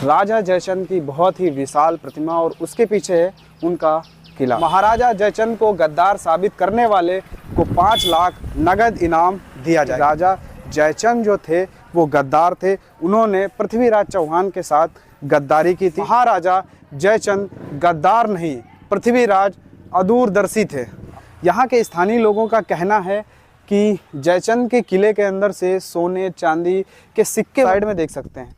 राजा जयचंद की बहुत ही विशाल प्रतिमा और उसके पीछे है उनका किला। महाराजा जयचंद को गद्दार साबित करने वाले को 5 लाख नगद इनाम दिया जाए। राजा जयचंद जो थे वो गद्दार थे, उन्होंने पृथ्वीराज चौहान के साथ गद्दारी की थी। महाराजा जयचंद गद्दार नहीं, पृथ्वीराज अदूरदर्शी थे। यहाँ के स्थानीय लोगों का कहना है कि जयचंद के किले के अंदर से सोने चांदी के सिक्के साइड में देख सकते हैं।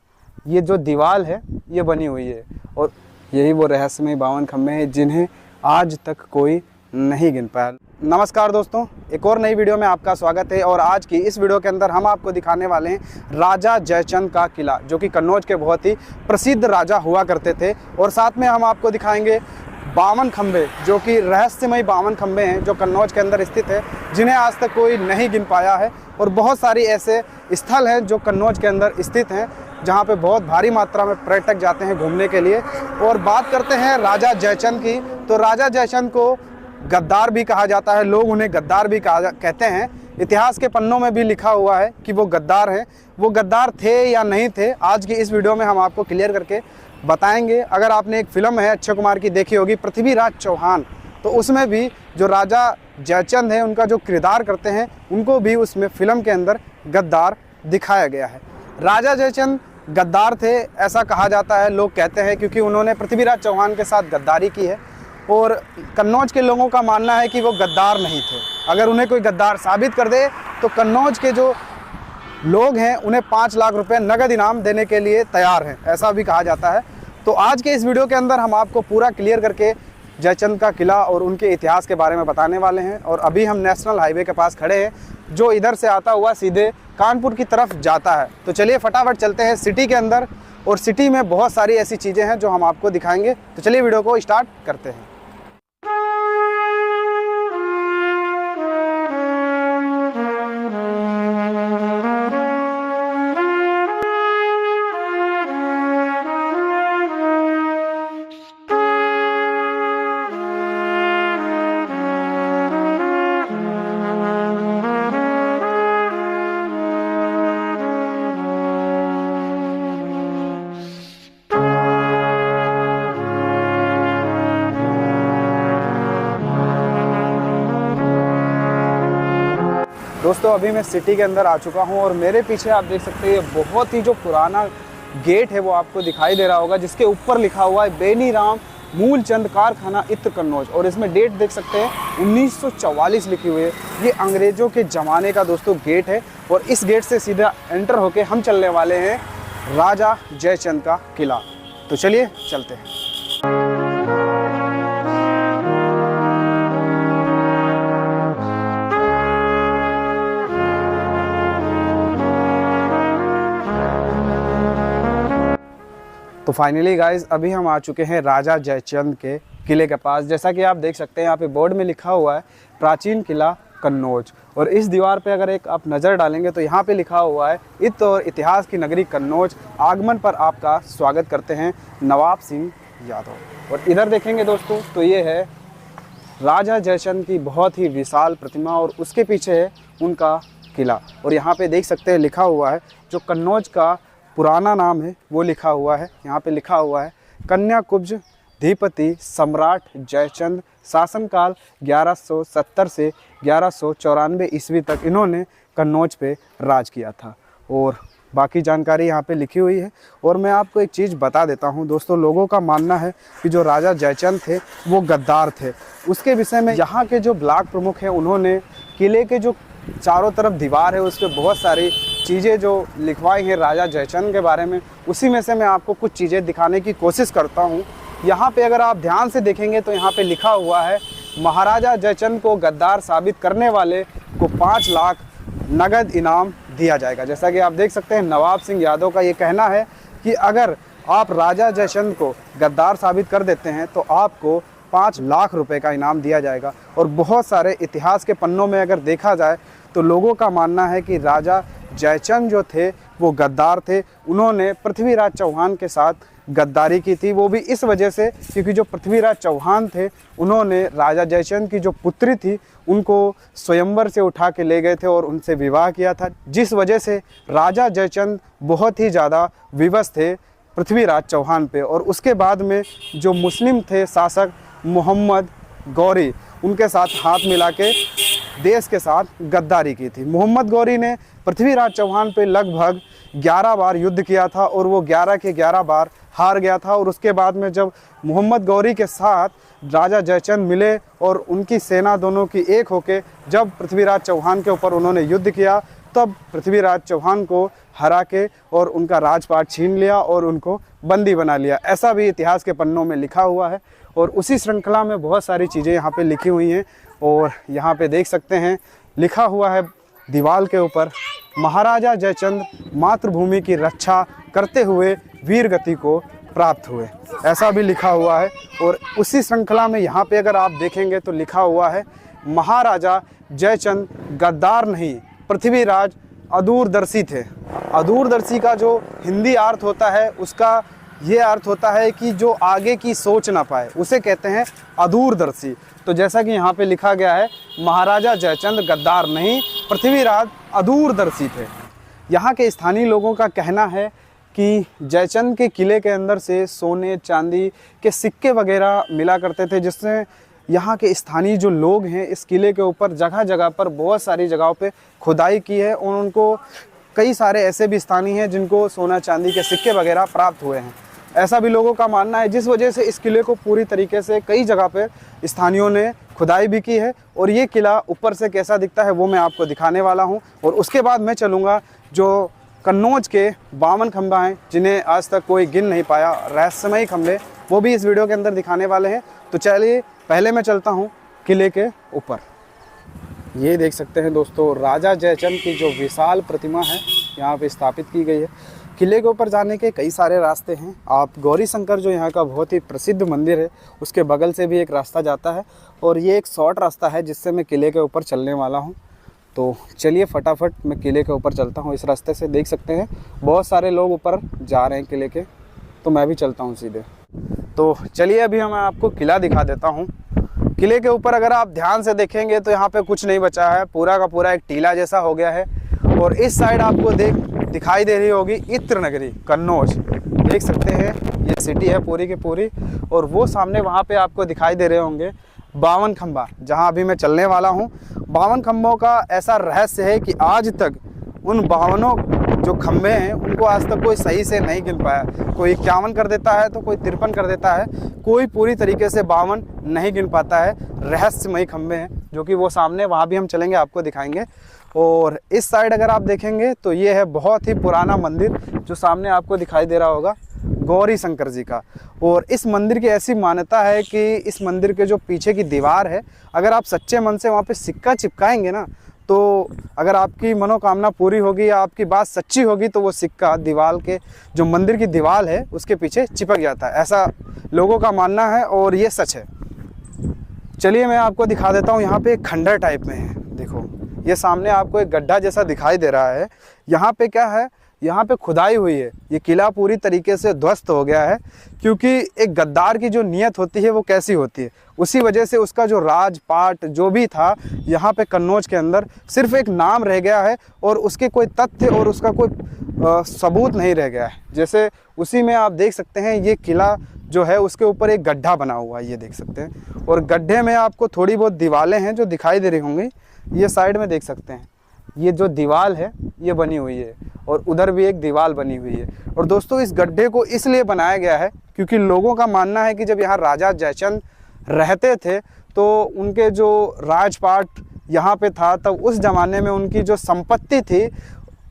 ये जो दीवार है ये बनी हुई है और यही वो रहस्यमय 52 खंभे हैं जिन्हें आज तक कोई नहीं गिन पाया। नमस्कार दोस्तों, एक और नई वीडियो में आपका स्वागत है और आज की इस वीडियो के अंदर हम आपको दिखाने वाले हैं राजा जयचंद का किला, जो कि कन्नौज के बहुत ही प्रसिद्ध राजा हुआ करते थे। और साथ में हम आपको दिखाएंगे 52 खंभे, जो कि रहस्यमय 52 खंभे हैं जो कन्नौज के अंदर स्थित है, जिन्हें आज तक कोई नहीं गिन पाया है। और बहुत सारी ऐसे स्थल हैं जो कन्नौज के अंदर स्थित हैं जहाँ पे बहुत भारी मात्रा में पर्यटक जाते हैं घूमने के लिए। और बात करते हैं राजा जयचंद की, तो राजा जयचंद को गद्दार भी कहा जाता है, लोग उन्हें गद्दार भी कहते हैं। इतिहास के पन्नों में भी लिखा हुआ है कि वो गद्दार हैं। वो गद्दार थे या नहीं थे, आज की इस वीडियो में हम आपको क्लियर करके बताएंगे। अगर आपने एक फिल्म है अक्षय कुमार की देखी होगी, पृथ्वीराज चौहान, तो उसमें भी जो राजा जयचंद हैं उनका जो किरदार करते हैं उनको भी उसमें फिल्म के अंदर गद्दार दिखाया गया है। राजा जयचंद गद्दार थे ऐसा कहा जाता है, लोग कहते हैं, क्योंकि उन्होंने पृथ्वीराज चौहान के साथ गद्दारी की है। और कन्नौज के लोगों का मानना है कि वो गद्दार नहीं थे। अगर उन्हें कोई गद्दार साबित कर दे तो कन्नौज के जो लोग हैं उन्हें 5 लाख रुपए नगद इनाम देने के लिए तैयार हैं, ऐसा भी कहा जाता है। तो आज के इस वीडियो के अंदर हम आपको पूरा क्लियर करके जयचंद का किला और उनके इतिहास के बारे में बताने वाले हैं। और अभी हम नेशनल हाईवे के पास खड़े हैं, जो इधर से आता हुआ सीधे कानपुर की तरफ जाता है। तो चलिए फटाफट चलते हैं सिटी के अंदर, और सिटी में बहुत सारी ऐसी चीज़ें हैं जो हम आपको दिखाएंगे। तो चलिए वीडियो को स्टार्ट करते हैं। दोस्तों अभी मैं सिटी के अंदर आ चुका हूं और मेरे पीछे आप देख सकते हैं बहुत ही जो पुराना गेट है वो आपको दिखाई दे रहा होगा, जिसके ऊपर लिखा हुआ है बेनीराम मूलचंद कारखाना इत्र कन्नौज। और इसमें डेट देख सकते हैं 1944 लिखी हुई है। ये अंग्रेजों के ज़माने का दोस्तों गेट है और इस गेट से सीधा एंटर होके हम चलने वाले हैं राजा जयचंद का किला। तो चलिए चलते हैं। तो फाइनली गाइज अभी हम आ चुके हैं राजा जयचंद के किले के पास। जैसा कि आप देख सकते हैं यहाँ पे बोर्ड में लिखा हुआ है प्राचीन किला कन्नौज। और इस दीवार पे अगर एक आप नज़र डालेंगे तो यहाँ पे लिखा हुआ है इत और इतिहास की नगरी कन्नौज, आगमन पर आपका स्वागत करते हैं नवाब सिंह यादव। और इधर देखेंगे दोस्तों तो ये है राजा जयचंद की बहुत ही विशाल प्रतिमा और उसके पीछे है उनका किला। और यहाँ पे देख सकते हैं लिखा हुआ है जो कन्नौज का पुराना नाम है वो लिखा हुआ है। यहाँ पे लिखा हुआ है कन्याकुब्ज धीपति सम्राट जयचंद, शासनकाल 1170 से 1194 ईस्वी तक इन्होंने कन्नौज पे राज किया था। और बाकी जानकारी यहाँ पे लिखी हुई है। और मैं आपको एक चीज़ बता देता हूँ दोस्तों, लोगों का मानना है कि जो राजा जयचंद थे वो गद्दार थे। उसके विषय में यहाँ के जो ब्लॉक प्रमुख हैं उन्होंने किले के जो चारों तरफ दीवार है उस पर बहुत सारी चीज़ें जो लिखवाई हैं राजा जयचंद के बारे में, उसी में से मैं आपको कुछ चीज़ें दिखाने की कोशिश करता हूँ। यहाँ पे अगर आप ध्यान से देखेंगे तो यहाँ पे लिखा हुआ है महाराजा जयचंद को गद्दार साबित करने वाले को 5 लाख नगद इनाम दिया जाएगा। जैसा कि आप देख सकते हैं नवाब सिंह यादव का ये कहना है कि अगर आप राजा जयचंद को गद्दार साबित कर देते हैं तो आपको 5 लाख रुपए का इनाम दिया जाएगा। और बहुत सारे इतिहास के पन्नों में अगर देखा जाए तो लोगों का मानना है कि राजा जयचंद जो थे वो गद्दार थे। उन्होंने पृथ्वीराज चौहान के साथ गद्दारी की थी, वो भी इस वजह से क्योंकि जो पृथ्वीराज चौहान थे उन्होंने राजा जयचंद की जो पुत्री थी उनको स्वयंवर से उठा के ले गए थे और उनसे विवाह किया था, जिस वजह से राजा जयचंद बहुत ही ज़्यादा विवश थे पृथ्वीराज चौहान पे। और उसके बाद में जो मुस्लिम थे शासक मोहम्मद गौरी, उनके साथ हाथ मिला के देश के साथ गद्दारी की थी। मोहम्मद गौरी ने पृथ्वीराज चौहान पे लगभग 11 बार युद्ध किया था और वो 11 के 11 बार हार गया था। और उसके बाद में जब मोहम्मद गौरी के साथ राजा जयचंद मिले और उनकी सेना दोनों की एक होके जब पृथ्वीराज चौहान के ऊपर उन्होंने युद्ध किया, तब पृथ्वीराज चौहान को हरा के और उनका राजपाट छीन लिया और उनको बंदी बना लिया। ऐसा भी इतिहास के पन्नों में लिखा हुआ है। और उसी श्रृंखला में बहुत सारी चीज़ें यहाँ पे लिखी हुई हैं। और यहाँ पे देख सकते हैं लिखा हुआ है दीवार के ऊपर, महाराजा जयचंद मातृभूमि की रक्षा करते हुए वीर गति को प्राप्त हुए, ऐसा भी लिखा हुआ है। और उसी श्रृंखला में यहाँ पे अगर आप देखेंगे तो लिखा हुआ है, महाराजा जयचंद गद्दार नहीं, पृथ्वीराज अदूरदर्शी थे। अदूरदर्शी का जो हिंदी अर्थ होता है उसका ये अर्थ होता है कि जो आगे की सोच ना पाए, उसे कहते हैं अदूरदर्शी। तो जैसा कि यहाँ पे लिखा गया है, महाराजा जयचंद गद्दार नहीं, पृथ्वीराज अदूरदर्शी थे। यहाँ के स्थानीय लोगों का कहना है कि जयचंद के किले के अंदर से सोने चांदी के सिक्के वगैरह मिला करते थे, जिससे यहाँ के स्थानीय जो लोग हैं इस किले के ऊपर जगह जगह पर बहुत सारी जगहों पे खुदाई की है और उनको कई सारे ऐसे भी स्थानीय हैं जिनको सोना चांदी के सिक्के वगैरह प्राप्त हुए हैं, ऐसा भी लोगों का मानना है। जिस वजह से इस किले को पूरी तरीके से कई जगह पे स्थानीयों ने खुदाई भी की है। और ये किला ऊपर से कैसा दिखता है वो मैं आपको दिखाने वाला हूँ। और उसके बाद मैं चलूँगा जो कन्नौज के 52 खंबा हैं जिन्हें आज तक कोई गिन नहीं पाया, रहस्यमयी खंबे, वो भी इस वीडियो के अंदर दिखाने वाले हैं। तो चलिए पहले मैं चलता हूँ किले के ऊपर। ये देख सकते हैं दोस्तों, राजा जयचंद की जो विशाल प्रतिमा है यहाँ पे स्थापित की गई है। किले के ऊपर जाने के कई सारे रास्ते हैं। आप गौरी शंकर जो यहाँ का बहुत ही प्रसिद्ध मंदिर है उसके बगल से भी एक रास्ता जाता है और ये एक शॉर्ट रास्ता है जिससे मैं किले के ऊपर चलने वाला हूँ। तो चलिए फटाफट मैं किले के ऊपर चलता हूँ। इस रास्ते से देख सकते हैं बहुत सारे लोग ऊपर जा रहे हैं किले के, तो मैं भी चलता हूँ सीधे। तो चलिए अभी मैं आपको किला दिखा देता हूँ। किले के ऊपर अगर आप ध्यान से देखेंगे तो यहाँ पे कुछ नहीं बचा है, पूरा का पूरा एक टीला जैसा हो गया है। और इस साइड आपको दिखाई दे रही होगी इत्र नगरी कन्नौज, देख सकते हैं ये सिटी है पूरी की पूरी। और वो सामने वहाँ पे आपको दिखाई दे रहे होंगे 52 खंबा, जहाँ अभी मैं चलने वाला हूँ। 52 खंबों का ऐसा रहस्य है कि आज तक उन 52 जो खंबे हैं उनको आज तक कोई सही से नहीं गिन पाया। कोई 51 कर देता है तो कोई 53 कर देता है, कोई पूरी तरीके से 52 नहीं गिन पाता है। रहस्यमयी खंबे हैं जो कि वो सामने, वहाँ भी हम चलेंगे आपको दिखाएंगे। और इस साइड अगर आप देखेंगे तो ये है बहुत ही पुराना मंदिर जो सामने आपको दिखाई दे रहा होगा, गौरी शंकर जी का। और इस मंदिर की ऐसी मान्यता है कि इस मंदिर के जो पीछे की दीवार है, अगर आप सच्चे मन से वहाँ पे सिक्का चिपकाएंगे ना, तो अगर आपकी मनोकामना पूरी होगी या आपकी बात सच्ची होगी तो वो सिक्का दीवार के जो मंदिर की दीवार है उसके पीछे चिपक जाता है, ऐसा लोगों का मानना है और ये सच है। चलिए मैं आपको दिखा देता हूँ। यहाँ पे एक खंडर टाइप में है, देखो ये सामने आपको एक गड्ढा जैसा दिखाई दे रहा है। यहाँ पे क्या है, यहाँ पे खुदाई हुई है। ये किला पूरी तरीके से ध्वस्त हो गया है क्योंकि एक गद्दार की जो नीयत होती है वो कैसी होती है, उसी वजह से उसका जो राजपाट जो भी था यहाँ पे कन्नौज के अंदर सिर्फ एक नाम रह गया है और उसके कोई तथ्य और उसका कोई सबूत नहीं रह गया है। जैसे उसी में आप देख सकते हैं ये किला जो है उसके ऊपर एक गड्ढा बना हुआ है, ये देख सकते हैं। और गड्ढे में आपको थोड़ी बहुत दीवारें हैं जो दिखाई दे रही होंगी, ये साइड में देख सकते हैं। ये जो दीवार है ये बनी हुई है और उधर भी एक दीवार बनी हुई है। और दोस्तों इस गड्ढे को इसलिए बनाया गया है क्योंकि लोगों का मानना है कि जब यहाँ राजा जयचंद रहते थे तो उनके जो राजपाट यहाँ पे था, तब उस ज़माने में उनकी जो संपत्ति थी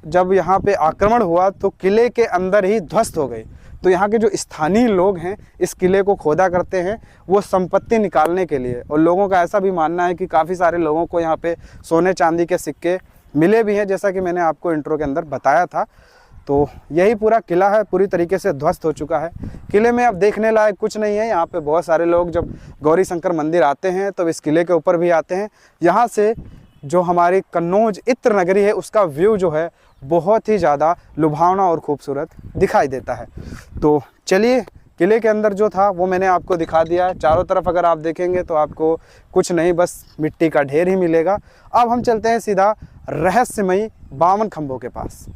जब यहाँ पे आक्रमण हुआ तो किले के अंदर ही ध्वस्त हो गई। तो यहाँ के जो स्थानीय लोग हैं इस किले को खोदा करते हैं वो संपत्ति निकालने के लिए। और लोगों का ऐसा भी मानना है कि काफ़ी सारे लोगों को यहाँ पे सोने चांदी के सिक्के मिले भी हैं, जैसा कि मैंने आपको इंट्रो के अंदर बताया था। तो यही पूरा किला है, पूरी तरीके से ध्वस्त हो चुका है। किले में अब देखने लायक कुछ नहीं है। यहाँ पे बहुत सारे लोग जब गौरी शंकर मंदिर आते हैं तो इस किले के ऊपर भी आते हैं। यहाँ से जो हमारी कन्नौज इत्र नगरी है उसका व्यू जो है बहुत ही ज़्यादा लुभावना और खूबसूरत दिखाई देता है। तो चलिए किले के अंदर जो था वो मैंने आपको दिखा दिया। चारों तरफ अगर आप देखेंगे तो आपको कुछ नहीं बस मिट्टी का ढेर ही मिलेगा। अब हम चलते हैं सीधा रहस्यमयी 52 खंभों के पास।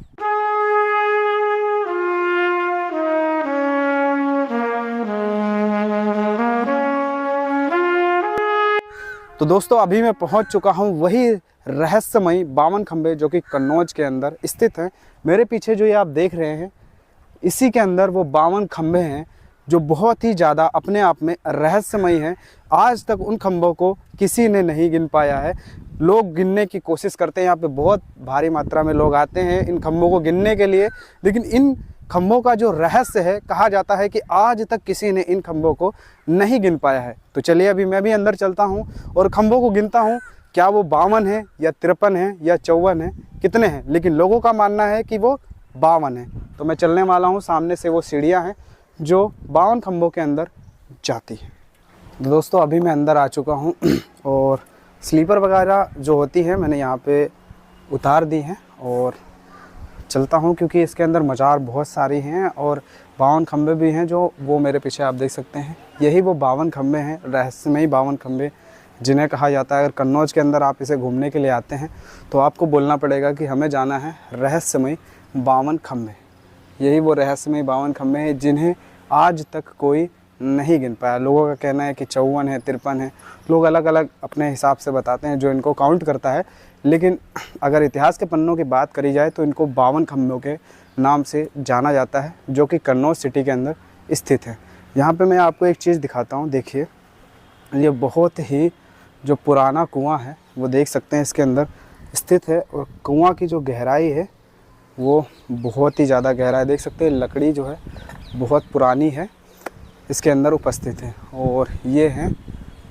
तो दोस्तों अभी मैं पहुंच चुका हूं वही रहस्यमयी 52 खंबे जो कि कन्नौज के अंदर स्थित हैं। मेरे पीछे जो ये आप देख रहे हैं इसी के अंदर वो 52 खंबे हैं जो बहुत ही ज़्यादा अपने आप में रहस्यमयी हैं। आज तक उन खंभों को किसी ने नहीं गिन पाया है। लोग गिनने की कोशिश करते हैं, यहाँ पे बहुत भारी मात्रा में लोग आते हैं इन खंभों को गिनने के लिए, लेकिन इन खंभों का जो रहस्य है, कहा जाता है कि आज तक किसी ने इन खंभों को नहीं गिन पाया है। तो चलिए अभी मैं भी अंदर चलता हूँ और खंभों को गिनता हूँ, क्या वो 52 है या 53 है या 54 है, कितने हैं, लेकिन लोगों का मानना है कि वो 52 है। तो मैं चलने वाला हूँ, सामने से वो सीढ़ियाँ हैं जो 52 खंभों के अंदर जाती है। तो दोस्तों अभी मैं अंदर आ चुका हूँ और स्लीपर वगैरह जो होती है मैंने यहाँ पे उतार दी हैं और चलता हूँ, क्योंकि इसके अंदर मज़ार बहुत सारी हैं और 52 खंभे भी हैं जो वो मेरे पीछे आप देख सकते हैं। यही वो 52 खंभे हैं, रहस्यमयी 52 खंभे जिन्हें कहा जाता है। अगर कन्नौज के अंदर आप इसे घूमने के लिए आते हैं तो आपको बोलना पड़ेगा कि हमें जाना है रहस्यमयी 52 खंभे। यही वो रहस्यमयी 52 खंभे हैं जिन्हें आज तक कोई नहीं गिन पाया। लोगों का कहना है कि 54 है, 53 है, लोग अलग अलग अपने हिसाब से बताते हैं जो इनको काउंट करता है। लेकिन अगर इतिहास के पन्नों की बात करी जाए तो इनको 52 खंभों के नाम से जाना जाता है, जो कि कन्नौज सिटी के अंदर स्थित है। यहाँ पे मैं आपको एक चीज़ दिखाता हूँ, देखिए ये बहुत ही जो पुराना कुआं है वो देख सकते हैं इसके अंदर स्थित है, और कुआं की जो गहराई है वो बहुत ही ज़्यादा गहरा है। देख सकते हैं लकड़ी जो है बहुत पुरानी है, इसके अंदर उपस्थित है। और ये हैं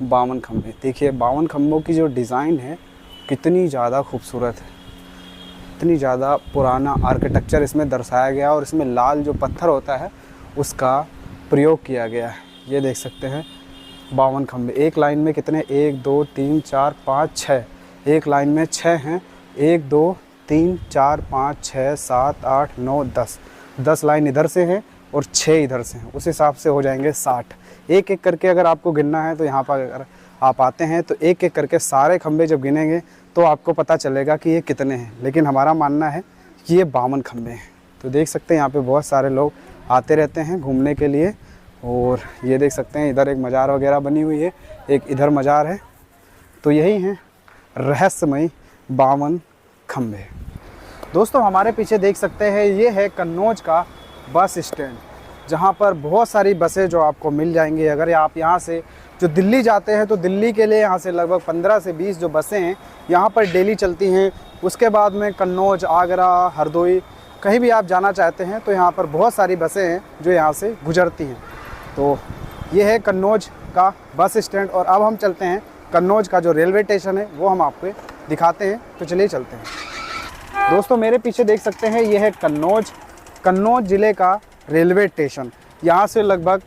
52 खंभे। देखिए 52 खंभों की जो डिज़ाइन है कितनी ज़्यादा खूबसूरत है, इतनी ज़्यादा पुराना आर्किटेक्चर इसमें दर्शाया गया और इसमें लाल जो पत्थर होता है उसका प्रयोग किया गया है। ये देख सकते हैं 52 खंभे। एक लाइन में कितने, 1 2 3 4 5 6, एक लाइन में 6 हैं। 1 2 3 4 5 6 7 8 9 10 लाइन इधर से हैं और 6 इधर से हैं, उस हिसाब से हो जाएंगे 60। एक एक करके अगर आपको गिनना है तो यहाँ पर अगर आप आते हैं तो एक एक करके सारे खंभे जब गिनेंगे तो आपको पता चलेगा कि ये कितने हैं। लेकिन हमारा मानना है कि ये 52 खंभे हैं। तो देख सकते हैं यहाँ पे बहुत सारे लोग आते रहते हैं घूमने के लिए। और ये देख सकते हैं इधर एक मज़ार वगैरह बनी हुई है, एक इधर मज़ार है। तो यही हैं रहस्यमयी 52 खंभे। दोस्तों हमारे पीछे देख सकते हैं ये है कन्नौज का बस स्टैंड, जहाँ पर बहुत सारी बसें जो आपको मिल जाएंगी। अगर आप यहाँ से जो दिल्ली जाते हैं तो दिल्ली के लिए यहाँ से लगभग 15 से 20 जो बसें हैं यहाँ पर डेली चलती हैं। उसके बाद में कन्नौज, आगरा, हरदोई, कहीं भी आप जाना चाहते हैं तो यहाँ पर बहुत सारी बसें हैं जो यहाँ से गुजरती हैं। तो ये है कन्नौज का बस स्टैंड। और अब हम चलते हैं कन्नौज का जो रेलवे स्टेशन है वो हम आपको दिखाते हैं। तो चलिए चलते हैं। दोस्तों मेरे पीछे देख सकते हैं ये है कन्नौज ज़िले का रेलवे स्टेशन। यहाँ से लगभग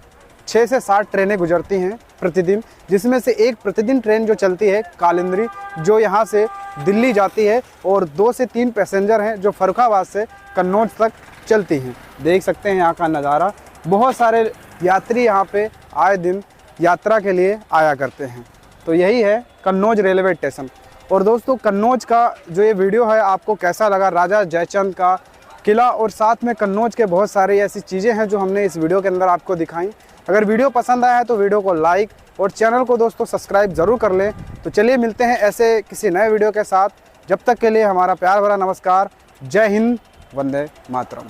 6 से 7 ट्रेनें गुजरती हैं प्रतिदिन, जिसमें से एक प्रतिदिन ट्रेन जो चलती है कालिंद्री, जो यहाँ से दिल्ली जाती है, और 2 से 3 पैसेंजर हैं जो फर्रुखाबाद से कन्नौज तक चलती हैं। देख सकते हैं यहाँ का नज़ारा। बहुत सारे यात्री यहाँ पे आए दिन यात्रा के लिए आया करते हैं। तो यही है कन्नौज रेलवे स्टेशन। और दोस्तों कन्नौज का जो ये वीडियो है आपको कैसा लगा, राजा जयचंद का किला और साथ में कन्नौज के बहुत सारी ऐसी चीज़ें हैं जो हमने इस वीडियो के अंदर आपको दिखाई। अगर वीडियो पसंद आया है तो वीडियो को लाइक और चैनल को दोस्तों सब्सक्राइब ज़रूर कर लें। तो चलिए मिलते हैं ऐसे किसी नए वीडियो के साथ। जब तक के लिए हमारा प्यार भरा नमस्कार। जय हिंद, वंदे मातरम।